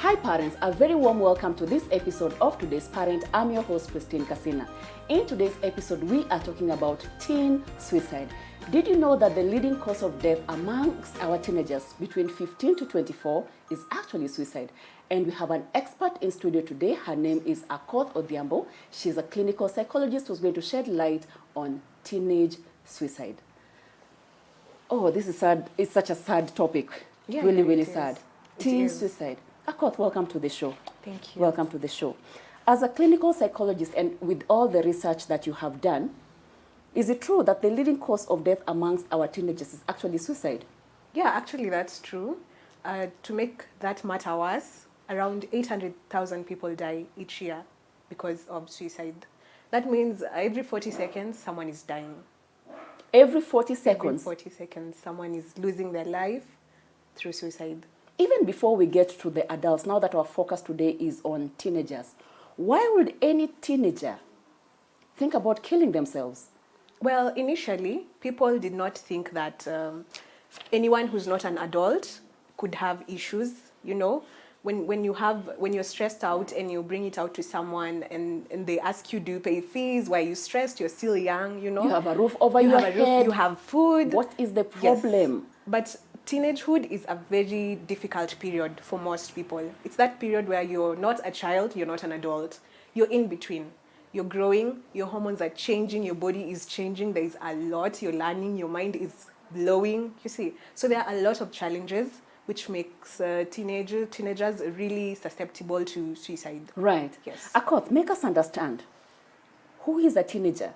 Hi parents, a very warm welcome to this episode of Today's Parent. I'm your host Christine Kasina. In today's episode, we are talking about teen suicide. Did you know that the leading cause of death amongst our teenagers between 15 to 24 is actually suicide? And we have an expert in studio today. Her name is Akoth Odhiambo. She's a clinical psychologist who's going to shed light on teenage suicide. Oh, this is sad. It's such a sad topic. Yeah, really sad. Teen is. suicide. Akoth, welcome to the show. Thank you. Welcome to the show. As a clinical psychologist and with all the research that you have done, is it true that the leading cause of death amongst our teenagers is actually suicide? Yeah, actually, that's true. To make that matter worse, around 800,000 people die each year because of suicide. That means every 40 seconds, someone is dying. Every 40 seconds? Every 40 seconds, someone is losing their life through suicide. Even before we get to the adults, now that our focus today is on teenagers, why would any teenager think about killing themselves? Well, initially, people did not think that anyone who's not an adult could have issues, you know. When you're stressed out and you bring it out to someone and they ask you, do you pay fees? Why are you stressed? You're still young, you know. You have a roof over your head. You have food. What is the problem? Yes. But teenagehood is a very difficult period for most people. It's that period where you're not a child, you're not an adult. You're in between. You're growing, your hormones are changing, your body is changing, there's a lot you're learning, your mind is blowing, you see. So there are a lot of challenges which makes teenagers really susceptible to suicide. Right. Yes. Akoth, make us understand. Who is a teenager?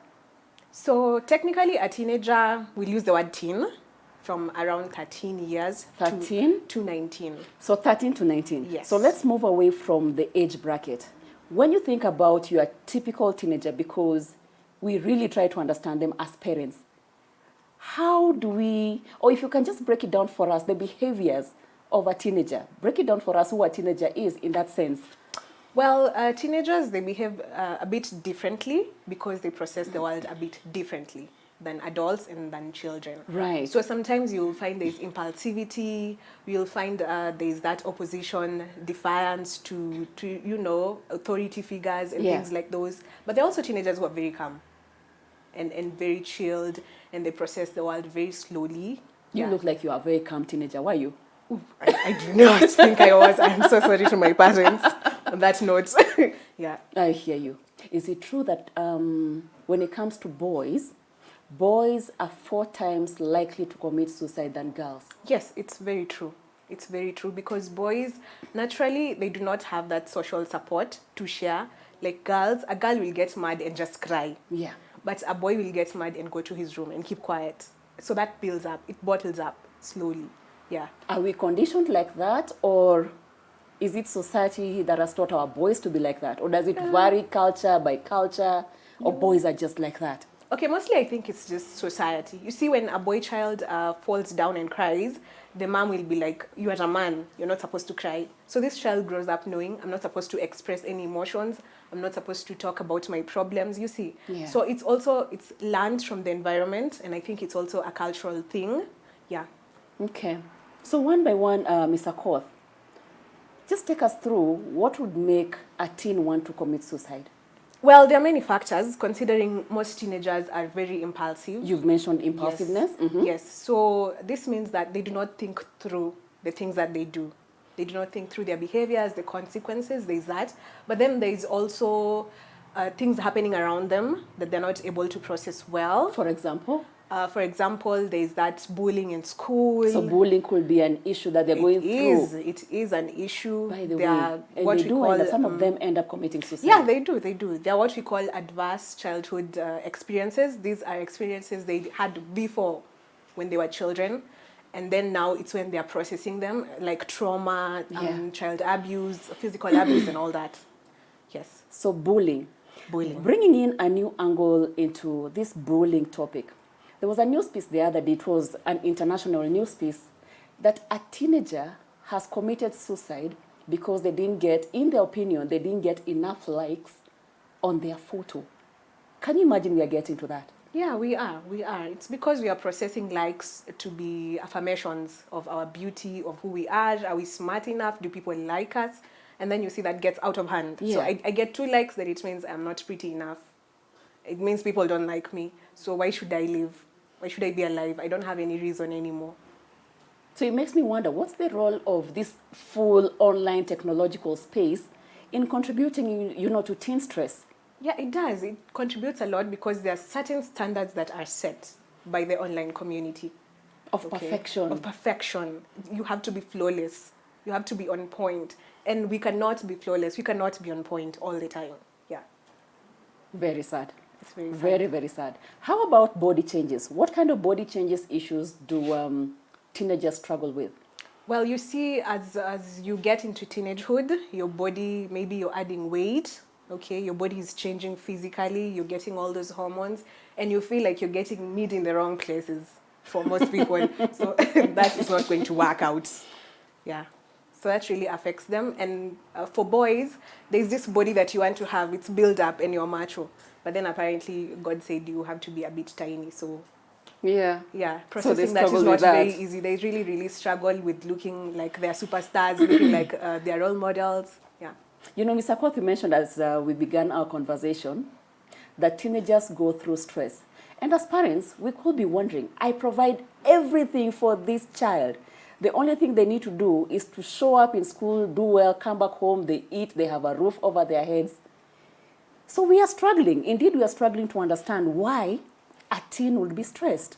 So technically a teenager, we'll use the word teen, from around 13 years 13? to 19. So 13 to 19. Yes. So let's move away from the age bracket. When you think about your typical teenager, because we really try to understand them as parents, how do we, or if you can just break it down for us, the behaviors of a teenager. Break it down for us who a teenager is in that sense. Well, teenagers, they behave a bit differently because they process the world a bit differently than adults and than children. Right. So sometimes you'll find there's impulsivity, you'll find there's that opposition, defiance to you know, authority figures and things like those. But there are also teenagers who are very calm and very chilled, and they process the world very slowly. You look like you are a very calm teenager. Why are you? Ooh, I do not think I was. I'm so sorry to my parents on that note. Yeah. I hear you. Is it true that when it comes to boys are 4 times likely to commit suicide than girls? Yes, it's very true. It's very true because boys, naturally, they do not have that social support to share. Like girls, a girl will get mad and just cry. Yeah. But a boy will get mad and go to his room and keep quiet. So that builds up. It bottles up slowly. Yeah. Are we conditioned like that, or is it society that has taught our boys to be like that? Or does it vary culture by culture, or boys are just like that? Okay, mostly I think it's just society. You see, when a boy child falls down and cries, the mom will be like, you are a man, you're not supposed to cry. So this child grows up knowing, I'm not supposed to express any emotions, I'm not supposed to talk about my problems, you see. Yeah. So it's learned from the environment, and I think it's also a cultural thing. Yeah. Okay. So one by one, Mr. Akoth, just take us through what would make a teen want to commit suicide. Well, there are many factors, considering most teenagers are very impulsive. You've mentioned impulsiveness. Yes. Yes. So this means that they do not think through the things that they do. They do not think through their behaviors, the consequences, there's that. But then there's also things happening around them that they're not able to process well. For example? For example, there's that bullying in school. So bullying could be an issue that they're going through. It is an issue. By the way, and they do end up, some of them end up committing suicide. Yeah, they do. They're what we call adverse childhood experiences. These are experiences they had before when they were children. And then now it's when they're processing them, like trauma, child abuse, physical abuse, and all that. Yes. So bullying. Bullying. Bringing in a new angle into this bullying topic. There was a news piece the other day, it was an international news piece, that a teenager has committed suicide because they didn't get, in their opinion, they didn't get enough likes on their photo. Can you imagine we are getting to that? Yeah, we are. It's because we are processing likes to be affirmations of our beauty, of who we are. Are we smart enough? Do people like us? and then you see that gets out of hand. So Yeah. I get 2 likes, then it means I'm not pretty enough. It means people don't like me. So why should I live? Why should I be alive? I don't have any reason anymore. So it makes me wonder, what's the role of this full online technological space in contributing, to teen stress? Yeah, it does. It contributes a lot because there are certain standards that are set by the online community. Of perfection. Of perfection. You have to be flawless. You have to be on point. And we cannot be flawless. We cannot be on point all the time. Yeah. Very sad. It's very sad. Very, very sad. How about body changes? What kind of body changes issues do teenagers struggle with? Well, you see, as you get into teenagehood, your body, maybe you're adding weight, okay? Your body is changing physically, you're getting all those hormones, and you feel like you're getting meat in the wrong places for most people. So that is not going to work out. Yeah. So that really affects them. And for boys, there's this body that you want to have, it's built up and you're macho. But then apparently God said you have to be a bit tiny, so Yeah. yeah, So they processing that is struggle not with that. very easy. They really, really struggle with looking like they're superstars, looking like they're role models. Yeah. Mr. Koth, you mentioned as we began our conversation that teenagers go through stress. And as parents, we could be wondering, I provide everything for this child. The only thing they need to do is to show up in school, do well, come back home, they eat, they have a roof over their heads. So we are struggling. Indeed, we are struggling to understand why a teen would be stressed.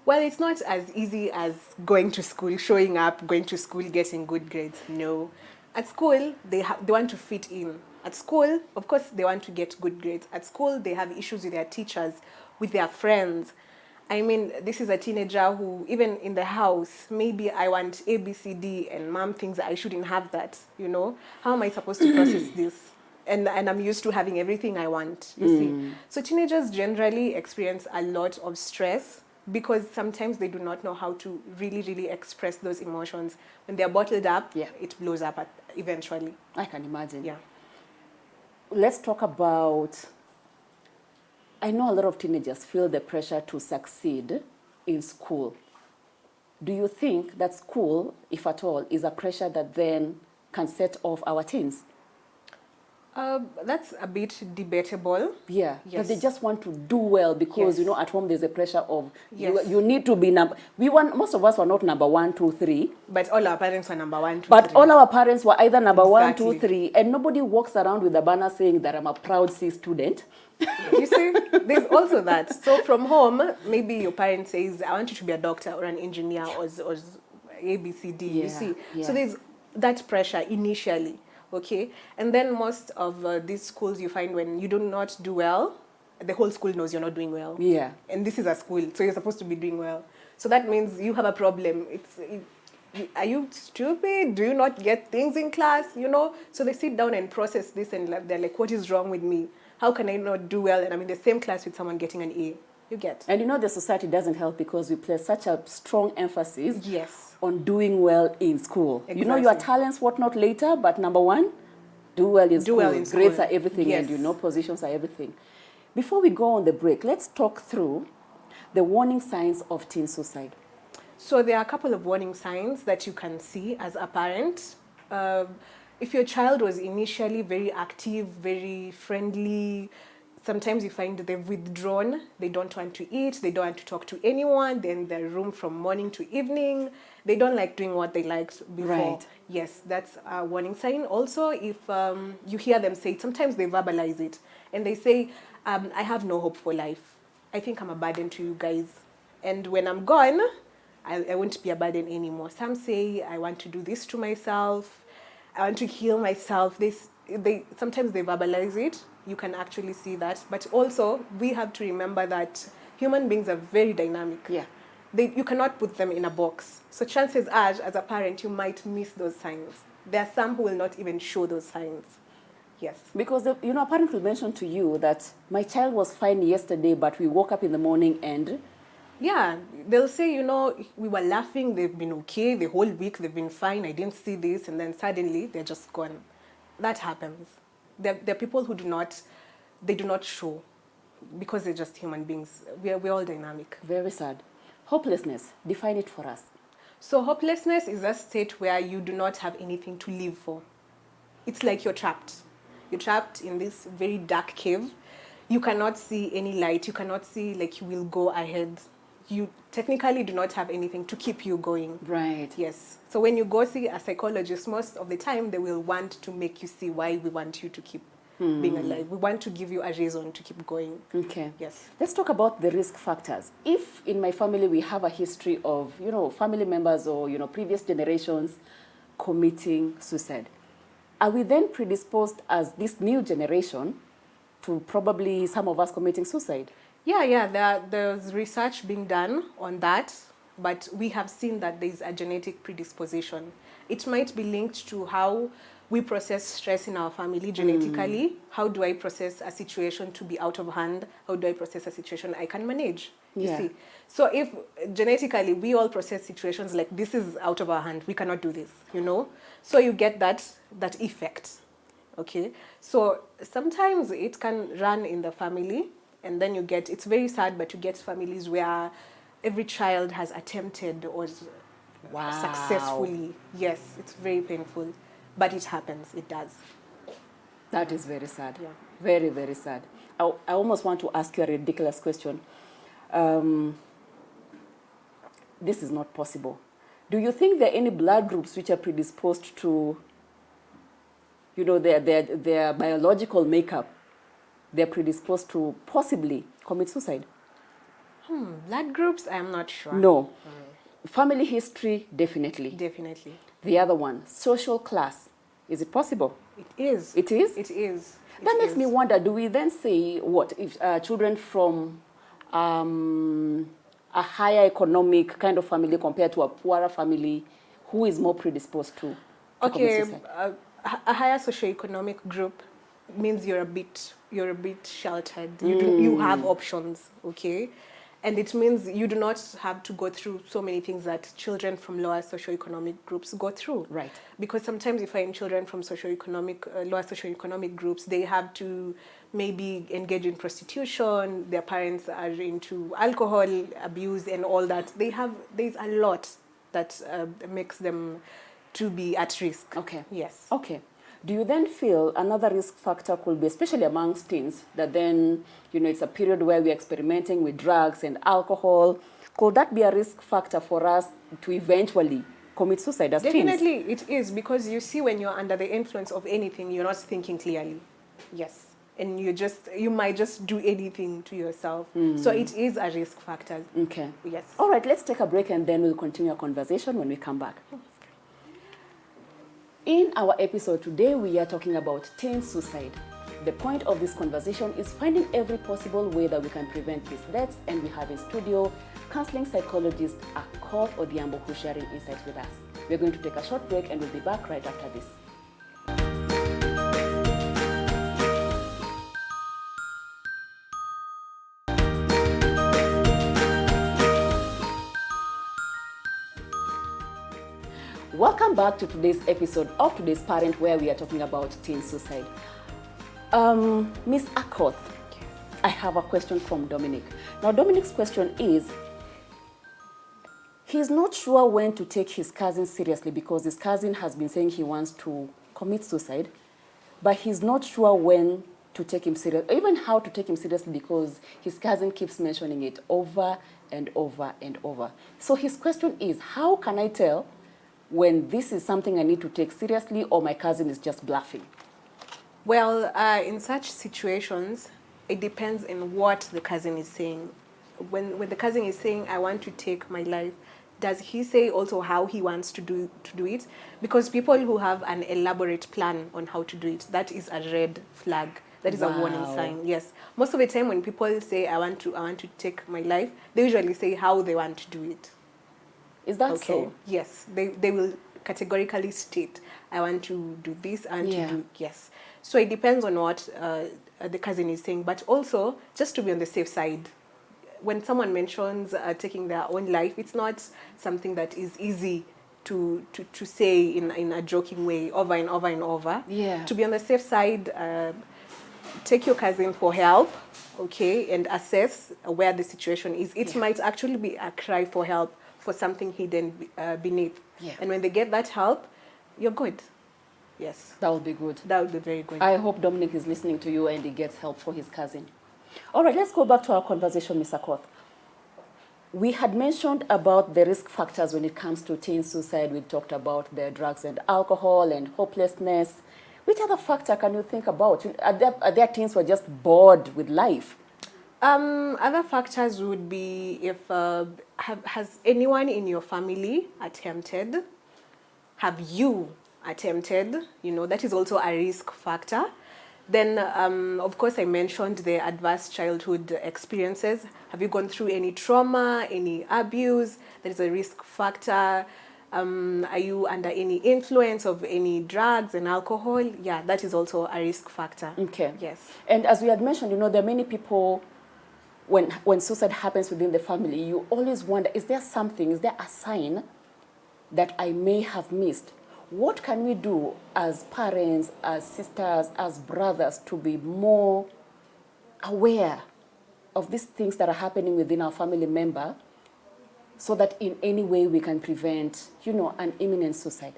Well, it's not as easy as going to school, showing up, going to school, getting good grades. No. At school, they want to fit in. At school, of course, they want to get good grades. At school, they have issues with their teachers, with their friends. I mean, this is a teenager who, even in the house, maybe I want A, B, C, D, and mom thinks I shouldn't have that, How am I supposed to process this? And I'm used to having everything I want, you see. So teenagers generally experience a lot of stress because sometimes they do not know how to really, really express those emotions. When they're bottled up, Yeah. it blows up eventually. I can imagine. Yeah. Let's talk about, I know a lot of teenagers feel the pressure to succeed in school. Do you think that school, if at all, is a pressure that then can set off our teens? That's a bit debatable. Yeah, Yes. but they just want to do well because Yes. at home there's a pressure of Yes. you need to be number. Most of us were not number 1, 2, 3, But all our parents were number 1, 2, but 3. all our parents were either number 1, 2, Exactly. 3, and nobody walks around with a banner saying that I'm a proud C student. You see, there's also that. So from home, maybe your parent says, I want you to be a doctor or an engineer or A, B, C, D, you Yeah, see. yeah. So there's that pressure initially, okay? And then most of these schools you find when you do not do well, the whole school knows you're not doing well. Yeah. And this is a school, so you're supposed to be doing well. So that means you have a problem. Are you stupid? Do you not get things in class? So they sit down and process this and they're like, what is wrong with me? How can I not do well? And I'm in the same class with someone getting an A. You get? And the society doesn't help because we place such a strong emphasis Yes. on doing well in school. Exactly. Your talents, whatnot later, but number 1, do well in school. well in Grades school. are everything, Yes. and positions are everything. Before we go on the break, let's talk through the warning signs of teen suicide. So there are a couple of warning signs that you can see as a parent. If your child was initially very active, very friendly, sometimes you find they've withdrawn, they don't want to eat, they don't want to talk to anyone, they're in their room from morning to evening, they don't like doing what they liked before. Right. Yes, that's a warning sign. Also, if you hear them say it, sometimes they verbalize it, and they say, I have no hope for life. I think I'm a burden to you guys. And when I'm gone, I won't be a burden anymore. Some say, I want to do this to myself, I want to heal myself. Sometimes they verbalize it. You can actually see that. But also, we have to remember that human beings are very dynamic. Yeah. You cannot put them in a box. So chances are, as a parent, you might miss those signs. There are some who will not even show those signs. Yes. Because, a parent will mention to you that my child was fine yesterday, but we woke up in the morning and... Yeah, they'll say, we were laughing, they've been okay, the whole week they've been fine, I didn't see this, and then suddenly they're just gone. That happens. There are people who do not show because they're just human beings. We're all dynamic. Very sad. Hopelessness, define it for us. So hopelessness is a state where you do not have anything to live for. It's like you're trapped. You're trapped in this very dark cave. You cannot see any light. You cannot see like you will go ahead. You technically do not have anything to keep you going. Right. Yes. So when you go see a psychologist, most of the time they will want to make you see why we want you to keep being alive. We want to give you a reason to keep going. Okay. Yes. Let's talk about the risk factors. If in my family we have a history of, family members or, previous generations committing suicide, are we then predisposed as this new generation to probably some of us committing suicide? Yeah. There's research being done on that, but we have seen that there's a genetic predisposition. It might be linked to how we process stress in our family genetically. How do I process a situation to be out of hand? How do I process a situation I can manage? You see? So if genetically we all process situations like this is out of our hand, we cannot do this, So you get that effect. Okay? So sometimes it can run in the family, and then it's very sad, but you get families where every child has attempted or successfully. Yes, it's very painful. But it happens, it does. That is very sad. Yeah. Very, very sad. I almost want to ask you a ridiculous question. This is not possible. Do you think there are any blood groups which are predisposed to, their biological makeup, they're predisposed to possibly commit suicide? Blood groups, I'm not sure. No. Family history, definitely. Definitely. The other one, social class. Is it possible? It is. It is? It is. That makes me wonder, do we then say what if children from a higher economic kind of family compared to a poorer family, who is more predisposed to commit suicide? A higher socioeconomic group means you're a bit sheltered. You have options, okay? And it means you do not have to go through so many things that children from lower socioeconomic groups go through. Right. Because sometimes you find children from lower socioeconomic groups, they have to maybe engage in prostitution, their parents are into alcohol abuse and all that. There's a lot that makes them to be at risk. Okay. Yes. Okay. Do you then feel another risk factor could be, especially amongst teens, that then, it's a period where we're experimenting with drugs and alcohol? Could that be a risk factor for us to eventually commit suicide as teens? Definitely it is, because you see when you're under the influence of anything, you're not thinking clearly. Yes. And you might just do anything to yourself. So it is a risk factor. Okay. Yes. All right, let's take a break and then we'll continue our conversation when we come back. In our episode today, we are talking about teen suicide. The point of this conversation is finding every possible way that we can prevent these deaths, and we have in studio counseling psychologist Akoth Odhiambo who's sharing insights with us. We're going to take a short break and we'll be back right after this. Welcome back to today's episode of Today's Parent, where we are talking about teen suicide. Miss Akoth, I have a question from Dominic. Now, Dominic's question is, he's not sure when to take his cousin seriously because his cousin has been saying he wants to commit suicide, but he's not sure when to take him serious, or even how to take him seriously, because his cousin keeps mentioning it over and over and over. So his question is, how can I tell when this is something I need to take seriously or my cousin is just bluffing? Well, in such situations, it depends on what the cousin is saying. When the cousin is saying, I want to take my life, does he say also how he wants to do it? Because people who have an elaborate plan on how to do it, that is a red flag. That is a warning sign. Yes. Most of the time when people say, I want to take my life, they usually say how they want to do it. Is that okay? so? Yes. They will categorically state, I want to do this, I want to do, yes. So it depends on what the cousin is saying, but also just to be on the safe side. When someone mentions taking their own life, it's not something that is easy to say in a joking way over and over and over. Yeah. To be on the safe side, take your cousin for help, okay, and assess where the situation is. It might actually be a cry for help for something hidden beneath. Yeah. And when they get that help, you're good. Yes. That would be good. That would be very good. I hope Dominic is listening to you and he gets help for his cousin. All right, let's go back to our conversation, Mr. Koth. We had mentioned about the risk factors when it comes to teen suicide. We talked about the drugs and alcohol and hopelessness. Which other factor can you think about? Are there teens who are just bored with life? Other factors would be if has anyone in your family attempted? Have you attempted? You know, that is also a risk factor. Then, of course, I mentioned the adverse childhood experiences. Have you gone through any trauma, any abuse? That is a risk factor. Are you under any influence of any drugs and alcohol? Yeah, that is also a risk factor. Okay. Yes. And as we had mentioned, you know, there are many people, when suicide happens within the family, you always wonder, is there something, is there a sign that I may have missed? What can we do as parents, as sisters, as brothers to be more aware of these things that are happening within our family member so that in any way we can prevent, you know, an imminent suicide?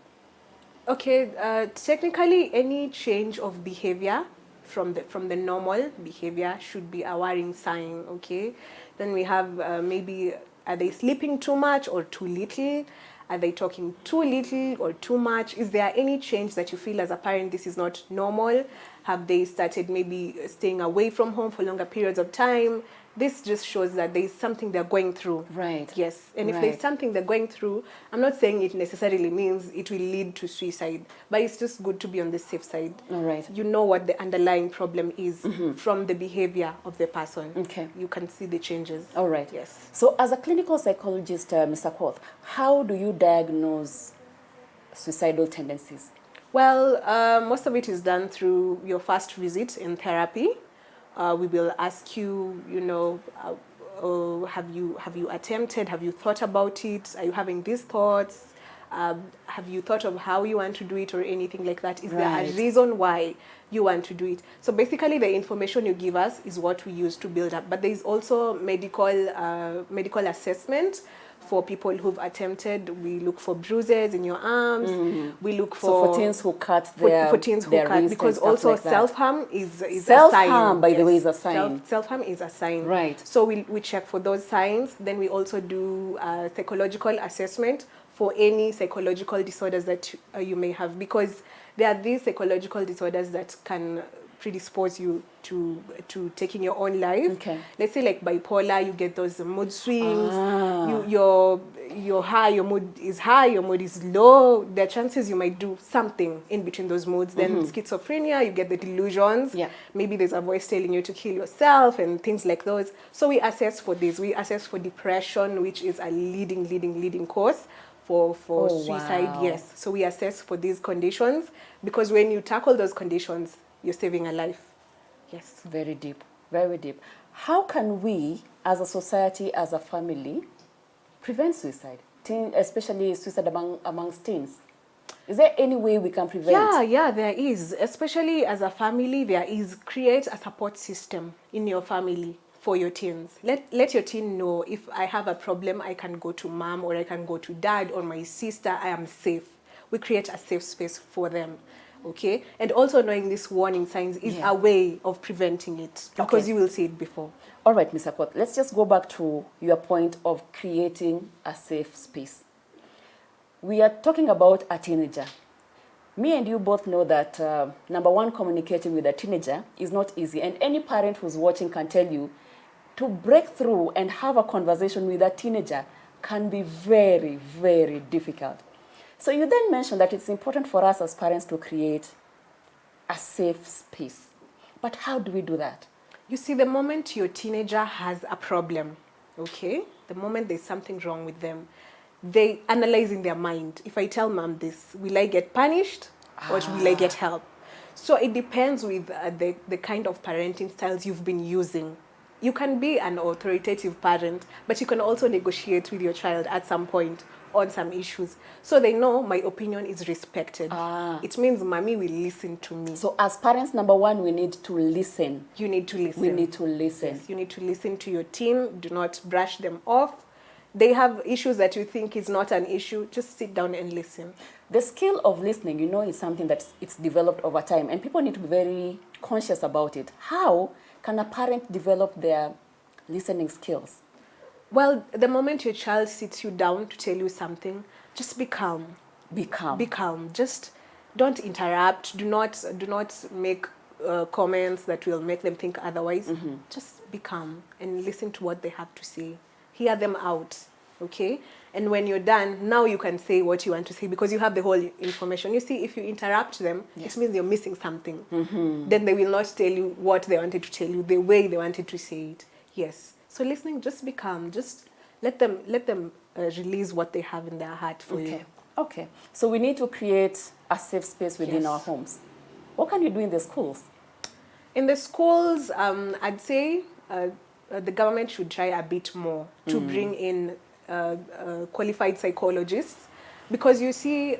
Okay, technically any change of behavior from the normal behavior should be a worrying sign, okay? Then we have maybe, are they sleeping too much or too little? Are they talking too little or too much? Is there any change that you feel as a parent this is not normal? Have they started maybe staying away from home for longer periods of time? This just shows that there is something they're going through. Right. Yes. And if Right. there's something they're going through, I'm not saying it necessarily means it will lead to suicide, but it's just good to be on the safe side. All right. You know what the underlying problem is from the behavior of the person. Okay. You can see the changes. All right. Yes. So as a clinical psychologist, Mr. Koth, how do you diagnose suicidal tendencies? Well, most of it is done through your first visit in therapy. We will ask you, you know, have you attempted? Have you thought about it? Are you having these thoughts? Have you thought of how you want to do it or anything like that? Is there Right. a reason why you want to do it? So basically, the information you give us is what we use to build up. But there is also medical assessment. For people who've attempted, we look for bruises in your arms. We look for So for teens who cut their for teens who their cut, wrist because and stuff also like that. self-harm is a sign. Self-harm, by the way, is a sign. Self-harm is a sign. Right. So we check for those signs. Then we also do psychological assessment for any psychological disorders that you may have, because there are these psychological disorders that can predispose you to taking your own life. Okay. Let's say like bipolar, you get those mood swings. You're high, your mood is high, your mood is low. There are chances you might do something in between those moods. Then schizophrenia, you get the delusions. Yeah. Maybe there's a voice telling you to kill yourself and things like those. So we assess for this. We assess for depression, which is a leading cause for suicide. wow. Yes. So we assess for these conditions, because when you tackle those conditions, you're saving a life. Yes. Very deep, very deep. How can we, as a society, as a family, prevent suicide, especially suicide amongst teens? Is there any way we can prevent? Yeah, there is. Especially as a family, there is. Create a support system in your family for your teens. Let your teen know, if I have a problem, I can go to mom or I can go to dad or my sister. I am safe. We create a safe space for them. Okay, and also knowing these warning signs is a way of preventing it, because you will see it before. All right, Mr. Koth, let's just go back to your point of creating a safe space. We are talking about a teenager. Me and you both know that, number one, communicating with a teenager is not easy. And any parent who's watching can tell you, to break through and have a conversation with a teenager can be very, very difficult. So you then mentioned that it's important for us as parents to create a safe space. But how do we do that? You see, the moment your teenager has a problem, okay, the moment there's something wrong with them, they analyze in their mind, if I tell mom this, will I get punished or will I get help? So it depends with the kind of parenting styles you've been using. You can be an authoritative parent, but you can also negotiate with your child at some point on some issues, so they know my opinion is respected. It means mommy will listen to me. So as parents, number one, we need to listen. You need to listen. We need to listen. Yes, you need to listen to your teen. Do not brush them off. they have issues that you think is not an issue, just sit down and listen. The skill of listening, is something that it's developed over time, and people need to be very conscious about it. How can a parent develop their listening skills? Well, the moment your child sits you down to tell you something, just be calm. Be calm. Be calm. Just don't interrupt. Do not make comments that will make them think otherwise. Just be calm and listen to what they have to say. Hear them out, okay? And when you're done, now you can say what you want to say because you have the whole information. You see, if you interrupt them, it means you're missing something. Then they will not tell you what they wanted to tell you, the way they wanted to say it. Yes. So listening, just be calm. Just let them release what they have in their heart for you. Okay. So we need to create a safe space within our homes. What can you do in the schools? In the schools, I'd say the government should try a bit more to bring in qualified psychologists, because you see,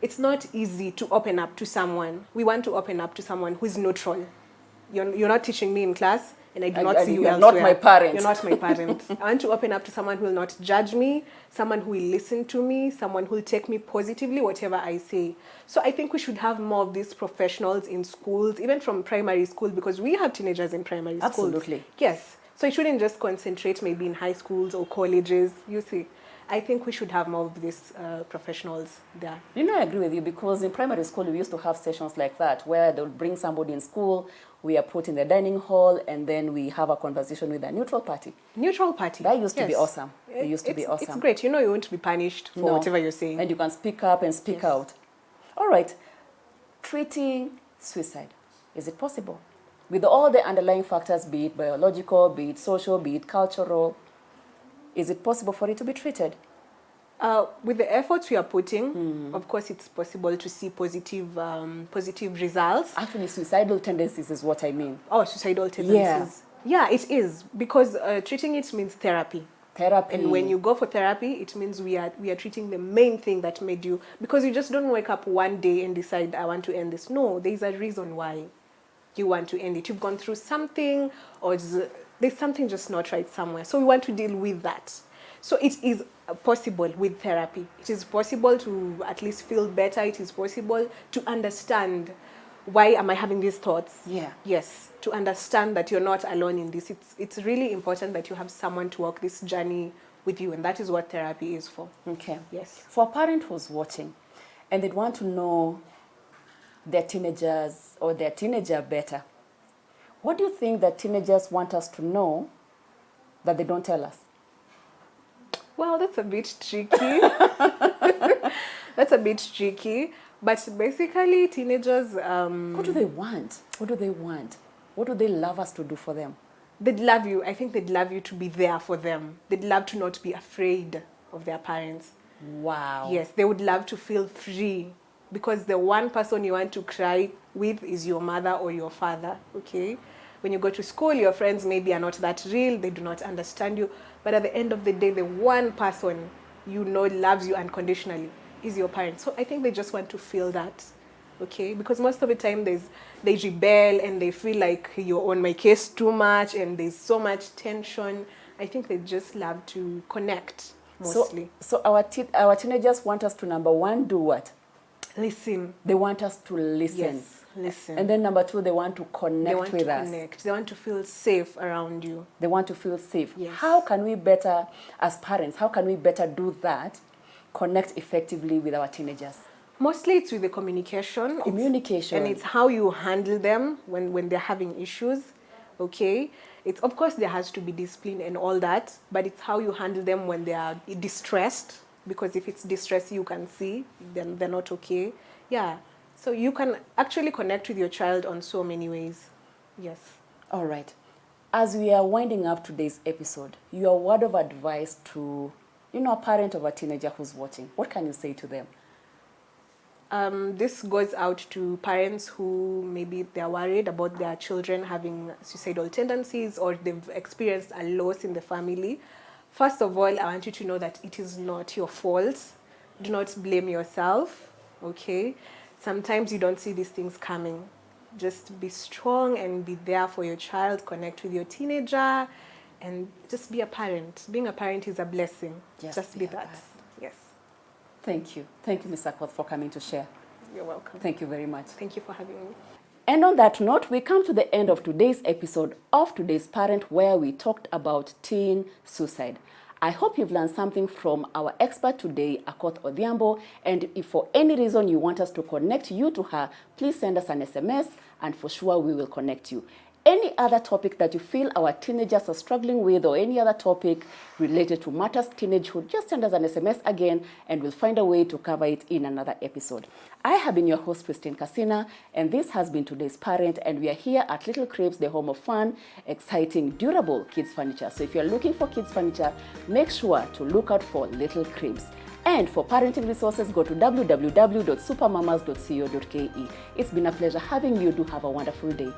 it's not easy to open up to someone. We want to open up to someone who's neutral. You're not teaching me in class, and I do not see you elsewhere. You're not my parent. You're not my parent. I want to open up to someone who will not judge me, someone who will listen to me, someone who will take me positively, whatever I say. So I think we should have more of these professionals in schools, even from primary school, because we have teenagers in primary schools. Absolutely. Yes. So it shouldn't just concentrate maybe in high schools or colleges. You see, I think we should have more of these professionals there. I agree with you, because in primary school we used to have sessions like that where they'll bring somebody in school, we are put in the dining hall, and then we have a conversation with a neutral party. Neutral party. That used to be awesome. It used to be awesome. It's great. You won't be punished for whatever you're saying. And you can speak up and speak out. All right. Treating suicide. Is it possible? With all the underlying factors, be it biological, be it social, be it cultural, is it possible for it to be treated? With the efforts we are putting, of course, it's possible to see positive results. Actually, suicidal tendencies is what I mean. Oh, suicidal tendencies. Yeah, it is, because treating it means therapy. Therapy. And when you go for therapy, it means we are treating the main thing that made you, because you just don't wake up one day and decide, I want to end this. No, there's a reason why you want to end it. You've gone through something, or there's something just not right somewhere. So we want to deal with that. So it is possible with therapy. It is possible to at least feel better. It is possible to understand, why am I having these thoughts? Yeah. Yes, to understand that you're not alone in this. It's really important that you have someone to walk this journey with you, and that is what therapy is for. Okay. Yes. For a parent who's watching and they'd want to know their teenagers or their teenager better, what do you think that teenagers want us to know that they don't tell us? Well, that's a bit tricky. That's a bit tricky. But basically, teenagers... What do they want? What do they want? What do they love us to do for them? They'd love you. I think they'd love you to be there for them. They'd love to not be afraid of their parents. Wow. Yes, they would love to feel free, because the one person you want to cry with is your mother or your father, okay? When you go to school, your friends maybe are not that real, they do not understand you, but at the end of the day, the one person loves you unconditionally is your parents. So I think they just want to feel that, okay? Because most of the time they rebel and they feel like you're on my case too much and there's so much tension. I think they just love to connect mostly. So our teenagers want us to, number one, do what? Listen. They want us to listen. Yes. Listen. And then number two, they want to connect with us. They want to feel safe around you. They want to feel safe. Yes. How can we better, as parents, how can we better do that, connect effectively with our teenagers? Mostly it's with the communication. Communication. And it's how you handle them when they're having issues, okay? It's, of course, there has to be discipline and all that, but it's how you handle them when they are distressed, because if it's distress you can see, then they're not okay. Yeah. So you can actually connect with your child on so many ways. Yes. All right. As we are winding up today's episode, your word of advice to, a parent of a teenager who's watching, what can you say to them? This goes out to parents who maybe they're worried about their children having suicidal tendencies, or they've experienced a loss in the family. First of all, I want you to know that it is not your fault. Do not blame yourself, okay? Sometimes you don't see these things coming. Just be strong and be there for your child. Connect with your teenager and just be a parent. Being a parent is a blessing. Just be a that. parent. Yes. Thank you. Thank you, Ms. Akoth, for coming to share. You're welcome. Thank you very much. Thank you for having me. And on that note, we come to the end of today's episode of Today's Parent, where we talked about teen suicide. I hope you've learned something from our expert today, Akoth Odhiambo. And if for any reason you want us to connect you to her, please send us an SMS, and for sure we will connect you. Any other topic that you feel our teenagers are struggling with, or any other topic related to matters teenagehood, just send us an SMS again, and we'll find a way to cover it in another episode. I have been your host, Christine Kasina, and this has been Today's Parent, and we are here at Little Cribs, the home of fun, exciting, durable kids furniture. So if you're looking for kids furniture, make sure to look out for Little Cribs. And for parenting resources, go to www.supermamas.co.ke. It's been a pleasure having you. Do have a wonderful day.